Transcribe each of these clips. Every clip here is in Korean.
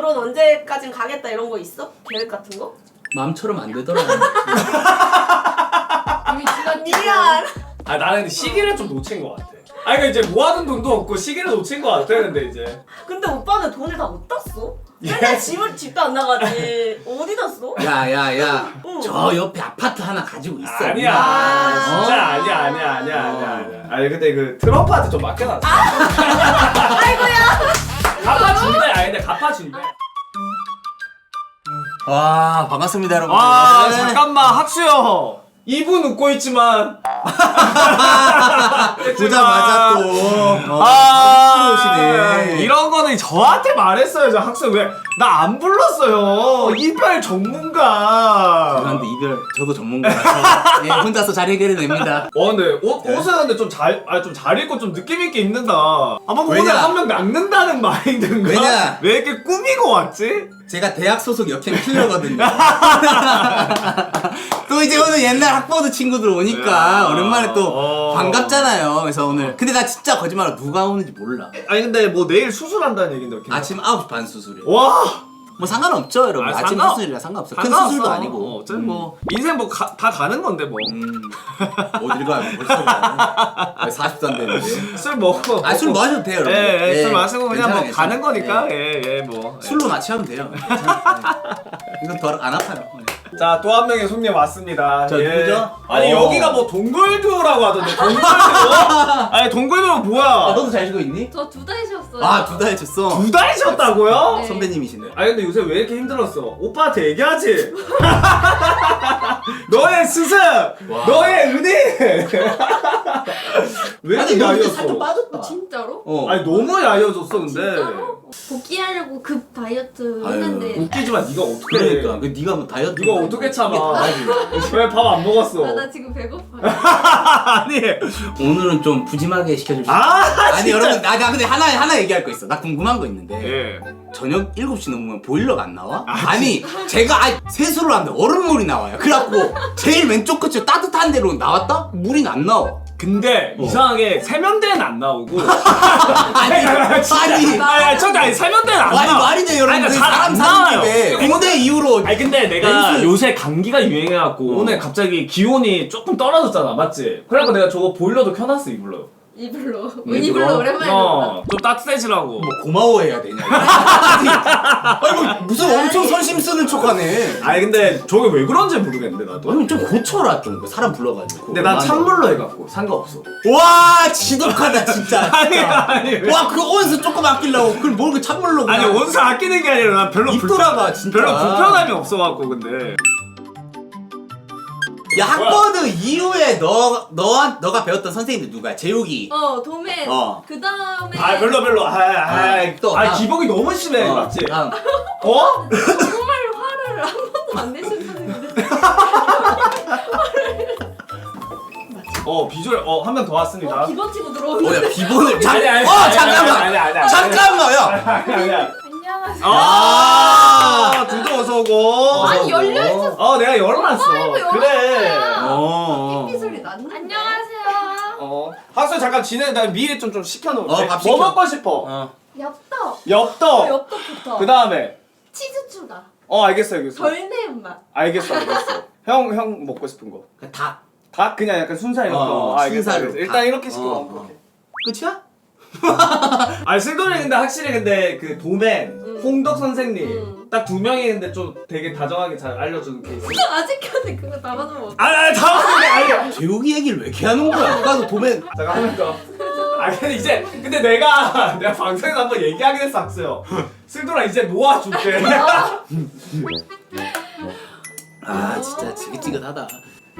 결혼 언제까진 가겠다 이런 거 있어? 계획 같은 거? 마음처럼 안 되더라. 이미 지났지. 미안. 아 나는 근데 시기를 좀 놓친 것 같아. 아 그러니까 이제 모아둔 돈도 없고 시기를 놓친 것 같아. 근데 이제 근데 오빠는 돈을 다 못 땄어? 맨날 집도 안 나가지. 어디다 써? 야야야, 응. 저 옆에 아파트 하나 가지고 있어. 아니야. 아, 진짜 아니야. 아니 근데 그 트럼프한테 좀 맡겨놨어. 아이고야. 갚아준대. 아니 근데 갚아준대. 와 반갑습니다 여러분. 아 잠깐만 학수요. 이분 웃고 있지만 보자마자 또 들어오시네. 이런 거는 저한테 말했어요. 저 학생 왜 나 안 불렀어요. 이별 전문가. 죄송한데 이별 저도 전문가라서 예, 혼자서 잘 해결해냅니다. 근데 옷은 근데 좀 잘 입고 좀 느낌 있게 입는다. 아마 오늘 왜냐? 한 명 낚는다는 마인드인가? 왜냐? 왜 이렇게 꾸미고 왔지? 제가 대학 소속 역행 필러거든요. 또 이제 오늘 옛날 학버드 친구들 오니까 오랜만에 또 반갑잖아요. 그래서 오늘 근데 나 진짜 거짓말로 누가 오는지 몰라. 아니 근데 뭐 내일 수술한다는 얘긴데 아침 9시 반 수술이에요. 와 뭐 상관없죠 여러분. 아침 상관- 수술이라 상관없어. 큰 상관없어. 수술도 아니고. 어차피 뭐 인생 뭐 다 가는 건데 뭐. 어딜 가요 벌써 40도 안 되는데. 술 먹고. 술 마셔도 돼요 여러분. 예, 술 마시고 그냥 뭐 괜찮아요, 가는 거니까. 예. 예, 뭐. 술로 마취하면 돼요. 괜찮아요. 예. 이건 더 안 아파요. 자, 또 한 명의 손님 왔습니다. 자, 누구죠? 아니, 여기가 뭐 동굴듀오라고 하던데. 동굴듀오? 아니, 동굴듀오 뭐야? 너도 잘 쉬고 있니? 저 2달 쉬었어요. 아 2달 줬어. 2달 쉬었다고요? 네. 선배님이시네. 아니 근데 요새 왜 이렇게 힘들었어? 오빠한테 얘기하지? 너의 스승! 너의 은인! 왜 아니 이렇게 너 근데 야이었어? 살좀 빠졌다. 진짜로? 아니 너무 야이어졌어 근데. 진짜로? 복귀하려고 급 다이어트 아유, 했는데 웃기지만 네가 어떻게 그러니까 그 네가 뭐 다이어트 네가 어떻게 참아? 왜 밥 안 먹었어? 나 지금 배고파요. 아니 오늘은 좀 푸짐하게 시켜줍시다. 아니 진짜. 여러분 나 근데 하나 얘기할 거 있어. 나 궁금한 거 있는데 예. 저녁 7시 넘으면 보일러가 안 나와? 아니 제가 세수를 하는데 얼음물이 나와요. 그래갖고 제일 왼쪽 끝에 따뜻한 데로 나왔다? 물이 안 나와. 근데 이상하게 세면대는 안 나오고 아니 세면대는 안 아니 나와. 말이 돼 여러분. 아니, 그 잘안 사람 나와요. 사는 집에 공대 이후로 아니 근데 내가 렌즈. 요새 감기가 유행해갖고 오늘 갑자기 기온이 조금 떨어졌잖아 맞지? 그래갖고 내가 저거 보일러도 켜놨어 이불로. 이불로. 이불로? 이불로 오랜만에 봤다. 좀 따뜻해지라고. 뭐 고마워해야 되냐. 아니 뭐 무슨 엄청 선심 쓰는 척하네. 아니 근데 저게 왜 그런지 모르겠는데 나도. 아니 좀 고쳐라 좀 사람 불러가지고. 근데 난 찬물로 해갖고 상관없어. 와 지독하다 진짜. 아니 와 그 온수 조금 아끼려고 그걸 뭘 그 찬물로 아니 그냥. 온수 아끼는 게 아니라 난 별로 입 돌아가 진짜. 별로 불편함이 없어갖고 근데. 야 학버드 이후에 너가 배웠던 선생님들 누가야? 재욱이. 도맨. 어. 그 다음에. 아 별로. 또 기복이 너무 심해 맞지? 다음. 어? 정말 화를 한 번도 안 내신 선생님들. 비주얼 한 명 더 왔습니다. 비번 치고 들어오는. 야 비본을 아니, 잠깐만. 아니. 잠깐만요. 아니야. 안녕하세요. 두도 어서 오고. 아니 열려있었어. 내가 열어놨어. 열어놨어요. 그래. 삐삐 소리 났네. 안녕하세요. 학생 잠깐 나 미리 좀 시켜놓을게. 밥 뭐 시켜. 먹고 싶어? 엽떡. 엽떡. 엽떡부터. 그 다음에. 치즈 추가. 알겠어. 덜 매운 맛. 알겠어. 형 먹고 싶은 거. 닭. 닭 그냥 약간 순살 이렇게. 알겠어. 순살로. 일단 닭. 이렇게 시켜. 끝이야? 아니 슬도리 근데 확실히 근데 그 도맨, 홍덕 선생님 딱 2명이 근데 좀 되게 다정하게 잘 알려주는 케이스. 아직까지 그거 다 받으면 어떡해. 아니 재욱이 얘기를 왜 이렇게 하는 거야? 아까도 도맨. 잠깐 한 번 더. 근데 내가 방송에서 한번 얘기하긴 했어 학수요. 슬도라 이제 놓아줄게. 아 진짜 지긋지긋하다.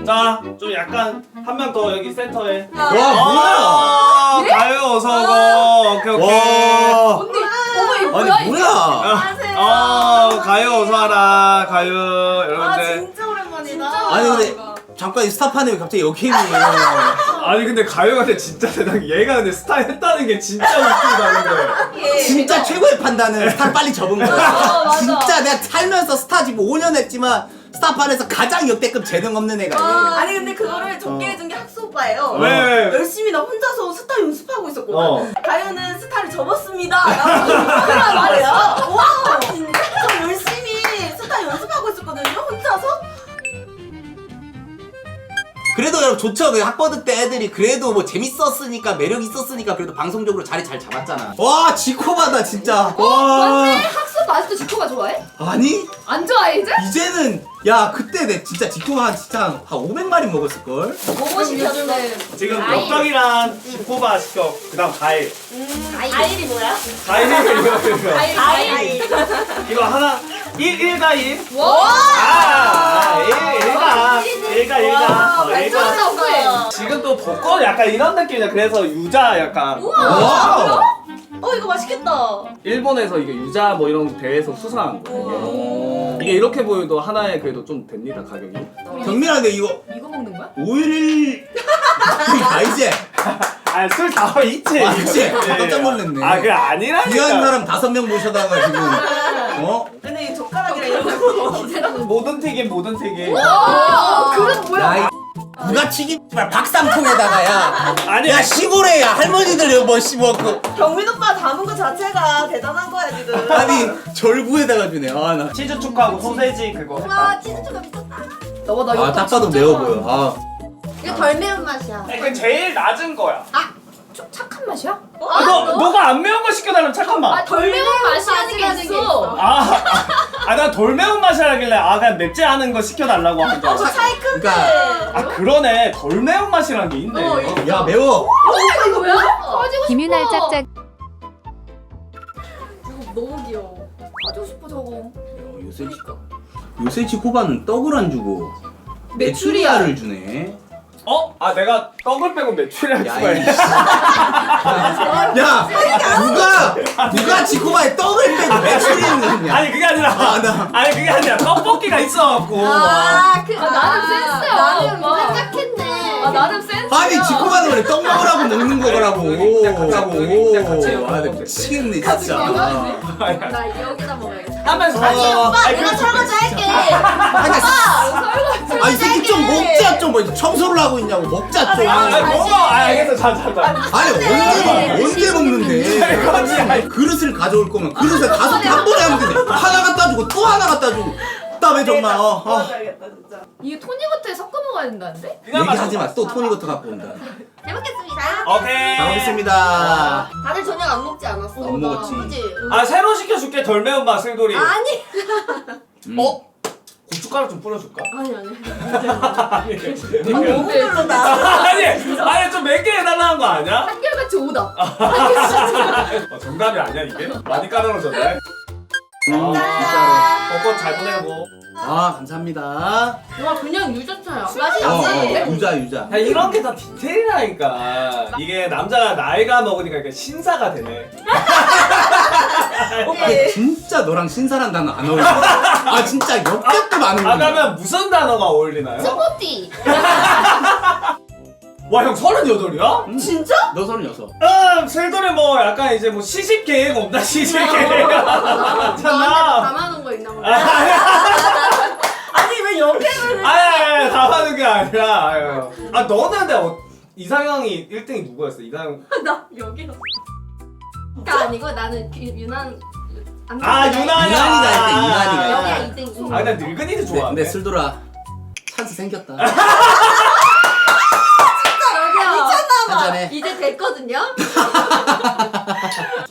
자, 좀 약간 한 명 더 여기 센터에. 와 뭐야? 가요 어서 오고. 오케이. 와. 언니, 어머 이거 뭐야? 아니 뭐야? 안녕하세요. 가요 어서 와라. 가요 여러분들. 진짜 오랜만이다. 진짜 아니 근데 이거. 잠깐 이 스타판에 왜 갑자기 여기 있니? 아니 근데 가요가 근데 진짜 대단해. 얘가 근데 스타 했다는 게 진짜 웃기다 근데. 진짜 최고의 판단은 스타 빨리 접은 거야. 맞아. 진짜 내가 살면서 스타 지금 5년 했지만 스타판에서 가장 역대급 재능 없는 애가. 아니 근데 그거를 적게 해준 게 학수 오빠예요. 왜? 열심히 나 혼자서 스타 연습하고 있었거든. 어. 가요는 스타를 접었습니다. 라고 말이야. 와 진짜. 좋죠. 그 학버드 때 애들이 그래도 뭐 재밌었으니까 매력 있었으니까 그래도 방송적으로 자리 잘 잡았잖아. 와 지코바다 진짜. 와. 학습 아직도 지코바 좋아해? 아니 안 좋아해 이제? 이제는 야 그때 내 진짜 지코바 진짜 한 500마리 먹었을 걸. 뭐뭐 시켰는데? 지금 아이. 엽떡이랑 지코바 시켜. 그다음 과일. 아일이 뭐야? 과일 이거. 아일. 이거 하나 1가 1. 와! 아, 1가. 괜찮다 후회. 지금 또 벚꽃 약간 이런 느낌이야. 그래서 유자 약간. 와. 이거 맛있겠다. 일본에서 이게 유자 뭐 이런 대회에서 수상한 거. 이게 이렇게 보여도 하나에 그래도 좀 됩니다 가격이. 경민아인데 이거 이거 먹는 거야? 5일 다 이제 아술 다 있지. 맞지? 깜짝 놀랐네. 아 그게 아니라니까. 귀한 사람 5명 모셔다가 지금 어? 근데 이 젓가락이랑 이런 거. 모든 튀김 모든 튀김. 그건 뭐야? 야, 이 부가치기 박삼통에다가 야. 아니 야 시골에 야 할머니들 뭐 씹어갖고 경민 오빠 담은 거 자체가 대단한 거야 지금. 아니 절구에다가 주네. 아 나. 치즈 축하하고 소세지 그거 했다. 치즈 초가 미쳤다. 나 이거 딱 봐도 진짜 매워 좋아하는데. 보여. 아. 이거 덜 매운 맛이야. 그 제일 낮은 거야. 좀 착한 맛이야? 너가 안 매운 거 시켜달라면 잠깐만. 덜 매운 맛이라는 게 있어. 난 덜 매운 맛이라길래 그냥 맵지 않은 거 시켜달라고 한 줄 알았어. 차이 큰데. 그러니까 그러네 덜 매운 맛이란 게 있네. 야 매워. 이거 뭐야? 가지고 김윤알 싶어. 짝짝 이거 너무 귀여워. 가지고 싶어 저거. 요새 지코바는 떡을 안 주고 메추리알을 주네. 내가 떡을 빼고 메추리알 야, 추가해. 야 누가 지코바에 떡을 빼고 메추리알을 넣냐? 아니 그게 아니라 아니 그게 아니라 떡볶이가 있어갖고. 나는 센스야. 나는 오빠. 짝했네. 나름 센스. 아니 지코바는 원래 떡 먹으라고 먹는 거라고. 그냥 같이 아, 나 미치겠네 진짜. 나 여기다 먹어야겠다. 하면서 오빠 내가 설거지 할게. 아이 새끼 좀 먹자 좀 뭐 청소를 하고 있냐고 먹자 좀. 먹어. 알겠어. 잠깐. 아니 언제 먹는데? 그릇을 가져올 거면 그릇을 5개 한 번에 하면 되네. 하나 갖다 주고 또 하나 갖다 주고. 그다음에 정말 알겠다 진짜. 이거 토니버터에 섞어 먹어야 된다는데? 얘기하지 마. 또 토니버터 갖고 온다. 잘 먹겠습니다. 오케이. 잘 먹겠습니다. 다들 저녁 안 먹지 않았어? 안 먹었지. 그치? 새로 시켜줄게 덜 매운 맛 승돌이. 아니. 고춧가루 좀 뿌려줄까? 아니. 너무 너무 별로다. 아니 좀 몇 개 해달라는 거 아니야? 한결같이 오다. 정답이 아니야 이게? 많이 까다로워졌네. 진짜로. 벚꽃 잘 보내고. 감사합니다. 와 그냥 유자차야. 유자. 야, 이런 게 다 디테일이라니까. 이게 남자가 나이가 먹으니까 이게 신사가 되네. 근데 진짜 너랑 신사란 단어 안 어울려. 아 진짜 역대급 안 어울려. 그러면 무슨 단어가 어울리나요? 스포티. 와, 형 38이야? 진짜? 너 36. 슬돌이 뭐 약간 이제 뭐 시집 계획 없나? 시집 계획. 참나. 담아놓은 거 있나 보다. 아니 왜 연계를 해? 아니, 담아놓은 게 아니라. 너는 근데 이상형이 1등이 누구였어? 이상형. 나 여기로. 가 아니고 나는 유난. 유난이가 유난이가 여기가 있다. 2등. 난 늙은이도 좋아하네. 근데 슬돌아 찬스 생겼다. 한잔해. 이제 됐거든요.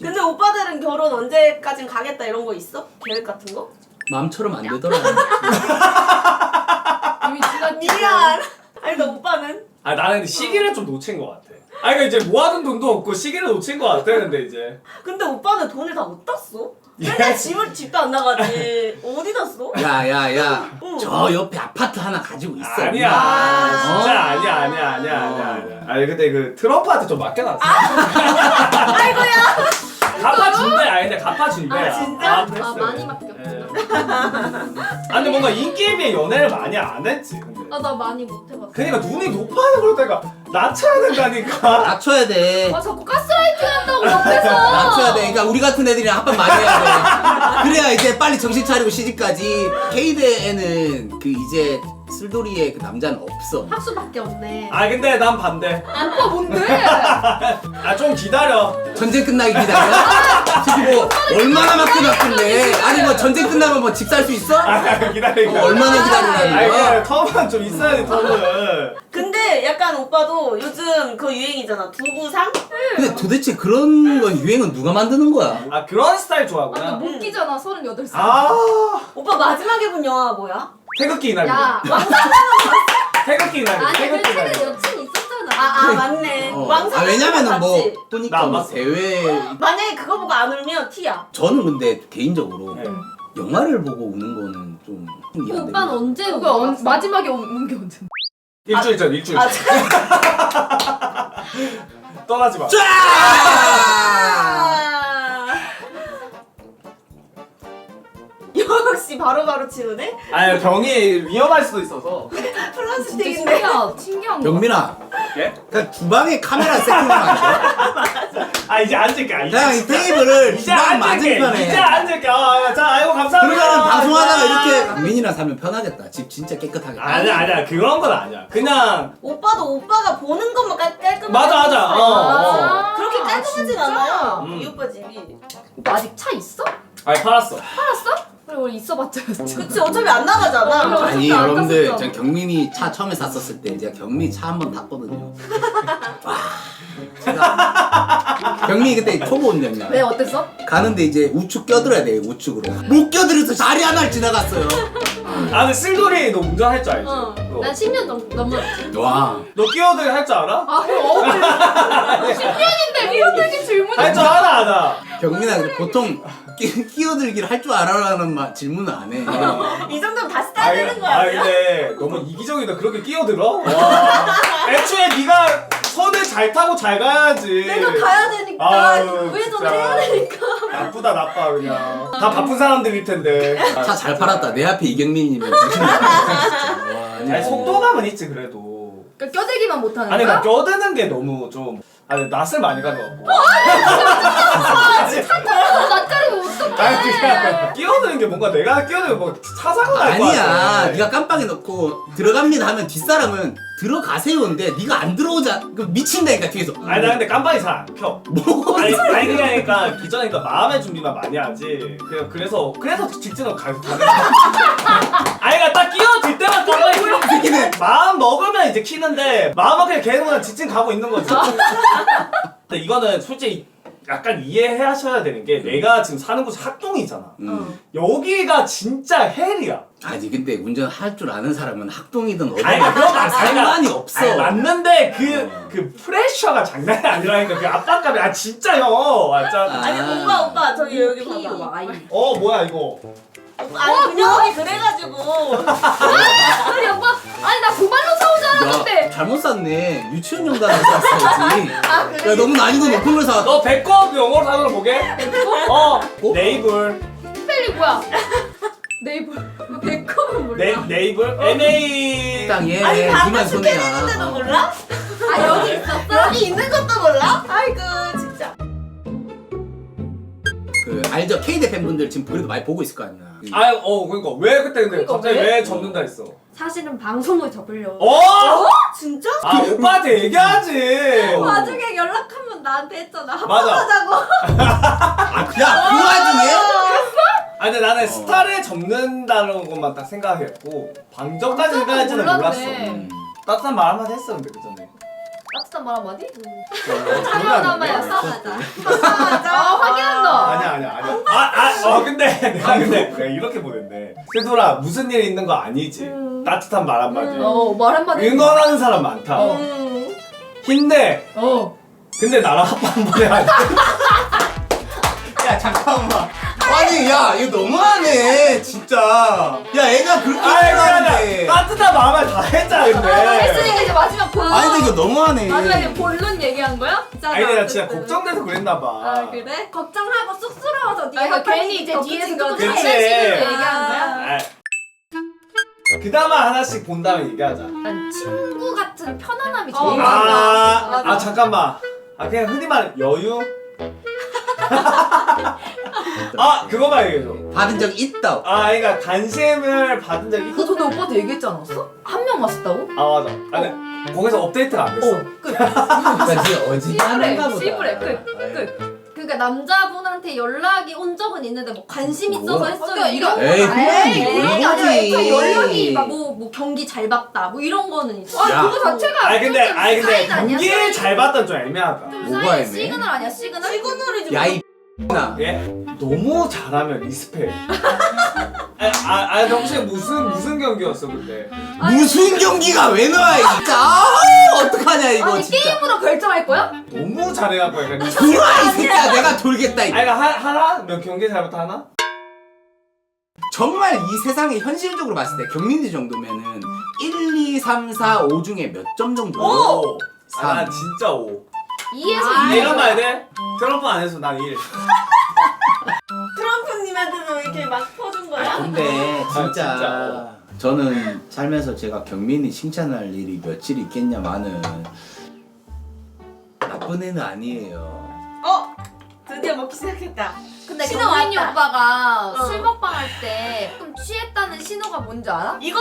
근데 오빠들은 결혼 언제까진 가겠다 이런 거 있어? 계획 같은 거? 마음처럼 안 되더라. 이미 지났지. 미안. 아니 나 오빠는? 나는 근데 시기를 좀 놓친 것 같아. 그러니까 이제 모아둔 돈도 없고 시기를 놓친 것 같아. 근데 이제. 근데 오빠는 돈을 다 어디다 써? 맨날 집도 안 나가지. 어디다 써? 야야야. 응. 저 옆에 아파트 하나 가지고 있어. 아니야. 진짜 아니야. 아니 근데 그 트럼프한테 좀 맡겨놨어. 아이고야. 갚아준대. 근데 갚아준대. 진짜? 많이 맡겼구나. 근데 뭔가 인기에 비해 연애를 많이 안 했지. 근데. 나 많이 못 해봤어. 그러니까 눈이 높아서 그러다가 낮춰야 된다니까. 낮춰야 돼. 자꾸 가스라이팅 한다고 옆에서. 낮춰야 돼. 그러니까 우리 같은 애들이랑 합방 많이 해야 돼. 그래야 이제 빨리 정신 차리고 시집가지. K대에는 그 이제 슬돌이의 그 남자는 없어. 학수밖에 없네. 근데 난 반대. 오빠 뭔데? 좀 기다려. 전쟁 끝나기 기다려? 지금 뭐 얼마나 맡겨놨길래? 아니 뭐 전쟁 끝나면 뭐 집 살 수 있어? 기다려. 얼마나 기다리라는 거야? 텀은 좀 있어야 돼 텀은. 근데 약간 오빠도 요즘 그 유행이잖아. 두부상? 근데 도대체 그런 건 유행은 누가 만드는 거야? 아 그런 스타일 아, 좋아하구나. 못 끼잖아 38살. 아 오빠 마지막에 본 영화 뭐야? 태극기 이날. 야, 태극기 이날. 아니 그 태극기 최근에 이날. 여친 있었잖아. 아 맞네. 왕상. 왜냐면은 뭐 봤지? 보니까 나안 뭐 봤어. 대회 만약에 그거 보고 안 울면 티야. 저는 근데 개인적으로 네. 영화를 보고 우는 거는 좀 이해 안 오빠는 됩니다. 언제 그거 울었어? 마지막에 온 게 언제? 일주일 전 일주일 아, 전. 떠나지 마. 쫙! 역시 바로바로 치우네? 아니 병이 위험할 수도 있어서. 진짜 플라스틱인데. 신기한 거. 경민아, 예? 그냥 주방에 카메라 세팅하면 안 돼? 아 이제 앉을게. 아, 그냥 이 진짜. 테이블을 이제 주방 앉을게. 맞은편에. 이제 앉을게. 자 아이고 감사합니다. 그러면 방송하다가 이렇게 강민이랑 살면 편하겠다. 집 진짜 깨끗하게. 아니야 그런 건 아니야. 그냥 오빠도 오빠가 보는 것만 깔끔하게. 맞아. 그렇게 깔끔하진 않아요. 음. 이 오빠 집이. 오빠 아직 차 있어? 아니 팔았어. 팔았어? 그래 우리 있어봤자. 그치 어차피 안 나가잖아. 아니 안 여러분들 탔었죠. 전 경민이 차 처음에 샀었을 때 제가 경민이 차 한 번 탔거든요. 와, 제가 경민이 그때 초보 운전이야. 왜 어땠어? 가는데 이제 우측 껴들어야 돼 우측으로. 못 껴들어서 자리 하나를 지나갔어요. 아 근데 쓸돌이 너 운전할 줄 알지? 어. 너. 난 10년 넘었지. 와. 너 끼어들기 할 줄 알아? 아 그럼 10년인데 끼어들기 질문이. 할 줄 알아. 경민아 근데 보통 끼어들기를 할 줄 알아라는 질문을 안 해. 이 정도면 다시 따야 되는 거 아 아니야? 근데 너무 이기적이다. 그렇게 끼어들어? 와. 애초에 네가 선을 잘 타고 잘 가야지. 내가 가야 되니까 아유, 우회전을 진짜. 해야 되니까. 나쁘다 나빠 그냥. 다 바쁜 사람들일 텐데. 차 잘 팔았다. 내 앞에 이경민이면 정신 나갔다 진짜. 와, 아니 속도감은 있지 그래도. 그러니까 껴들기만 못하는 아니 거야? 나 껴드는 게 너무 좀. 아니 낯을 많이 가져갖고. 낯가리면 어떡해. 아니 그냥 끼어드는 게 뭔가 내가 끼어들면 뭐 차사가 날 것 같아. 아니야. 네가 깜빡이 넣고 들어갑니다 하면 뒷사람은 들어가세요인데 네가 안 들어오자 그 미친다니까 뒤에서. 아니 나 근데 깜빡이 잘 안 켜. 뭐? 아니 그러니까 기존이니까 마음의 준비만 많이 하지. 그래서 직진으로 가는 거야. 아니 그러니까 딱 끼어들 때만 깜빡이 켜는. 마음 먹으면 이제 키는데 마음 먹기에 계속 그냥 직진 가고 있는 거지. 근데 이거는 솔직히 약간 이해하셔야 되는 게 내가 지금 사는 곳이 학동이잖아. 여기가 진짜 헬이야. 아니 근데 운전할 줄 아는 사람은 학동이든 어디든 아니 그건 맞아. 상관이 없어. 아니, 맞는데 그 프레셔가 장난이 아니라니까 그 압박감이 진짜 형. 진짜. 아니 오빠 저기 여기 봐봐. PY. 뭐야 이거. 아니 그냥 그래가지고. 아니 오빠 아니 나 고발로 사오지 않았는데. 야, 잘못 샀네. 유치원 용단을 샀어야지. 그래? 야, 너무 난이도 높은 걸 사. 너 배꼽 영어로 단어로 보게? 네이블. 스펠링 뭐야? 네이버. 배꼽은 몰라. 네이블? NA. 땅에 아니 누나 방금 스캔했는데도 손해야. 몰라? 아 여기 있었어? 여기 있는 것도 몰라? 아이고 진짜. 그 알죠? K대 팬분들 지금 그래도 많이 보고 있을 거 아니야. 그러니까 왜 그때 근데 그러니까 갑자기 왜? 왜 접는다 했어? 사실은 방송을 접으려고. 진짜? 아 오빠한테 얘기하지. 나중에 연락하면 나한테 했잖아. 맞아. 합방하자고. 야, 그 와중에? 아니 근데 나는 스타를 접는다는 것만 딱 생각했고 방정까지 생각할지는 몰랐어. 따뜻한 말 한마디 했어 근데 그 전에. 따뜻한 말 한마디? 기억이 안 나네. 확인한다. 아니야. 근데 내가 이렇게 보냈네. 세돌아 무슨 일 있는 거 아니지? 따뜻한 말 한마디. 말 한마디. 응원하는 사람 많다. 힘내. 근데 나랑 합방 한번 해야 돼. 야, 잠깐만. 아니, 야, 이거 너무하네, 진짜. 야, 애가 그렇게 하는데. 따뜻한 마음을 다 했잖아 근데. 했으니까 이제 마지막 본론. 아니, 근데 이거 너무하네. 마지막에 본론 얘기한 거야? 아니 내가 진짜 걱정돼서 그랬나 봐. 아 그래? 걱정하고 쑥스러워서 아, 그러니까 괜히 이제 뒤에서 조금 그치. 장난식으로 얘기한 거야? 그나마 하나씩 본다면 얘기하자. 난 친구 같은 편안함이 제일 맞아. 많아. 잠깐만. 그냥 흔히 말해 여유? 그거만 얘기해줘. 받은 적 있다. 그러니까 관심을 받은 적이 너 전에 오빠한테 얘기했지 않았어? 한 명 왔었다고? 맞아. 근데 거기서 업데이트가 안 됐어. 끝. 그러니까 니 어지간한가 보다. 씨부래 끝. 그러니까 남자분한테 연락이 온 적은 있는데 뭐 관심 있어서 뭐야? 했어요. 그러니까 이런 에이, 건 아니에요. 그건 그런 게 아니라 거지. 애초에 연락이 뭐 경기 잘 봤다 뭐 이런 거는 있어. 야. 그거 자체가 아니 근데 사인 아니야, 경기 사인? 잘 봤던 좀 애매하다. 좀 뭐가 사인 애매해? 시그널 아니야 시그널? 시그널이지. 야이 나 예? 너무 잘하면 리스펙. 혹시 무슨 경기였어 근데? 무슨 경기가 왜 나와 진짜 어떡하냐 이거 아니 진짜 게임으로 결정할 거야? 너무 잘해갖고 약간. 들어와 이 새끼야 내가 돌겠다 이거. 아이가 하나? 몇 경기 잘부터 하나? 정말 이 세상에 현실적으로 봤을 때 경민지 정도면은 1, 2, 3, 4, 5 중에 몇 점 정도? 오! 삼. 난 진짜 5. 2에서 2. 이런 말 돼? 트럼프 안 해서 난 1. 트럼프님한테도 이렇게 막 퍼준 거야? 근데 진짜, 진짜. 저는 살면서 제가 경민이 칭찬할 일이 며칠 있겠냐마는 나쁜 애는 아니에요. 어? 드디어 먹기 시작했다. 근데 신호 경민이 왔다. 오빠가 어. 술 먹방 할 때 좀 취했다는 신호가 뭔지 알아? 이거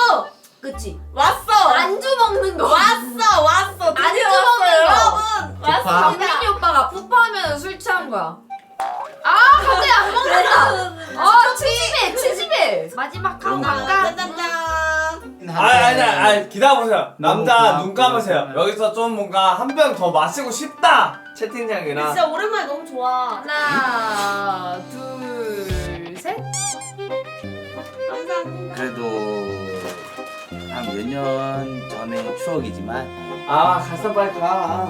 그치? 왔어. 안주 먹는 거. 왔어. 드디어 안주 왔어요, 먹는 거. 여러분. 푸파. 왔습니다. 경민이 오빠가 푸파하면 술 취한 거야. 아 갑자기 안 먹는다. 치즈배. 마지막 그런 하고 거. 갈까? 짠짠짠. 아니 기다려보세요. 너무 남자 고맙고. 눈 감으세요. 여기서 좀 뭔가 한 병 더 마시고 싶다. 채팅창이랑. 진짜 오랜만에 너무 좋아. 하나 둘 셋. 감사합니다. 그래도 한 몇 년 전의 추억이지만 아 갈사 빨리 가.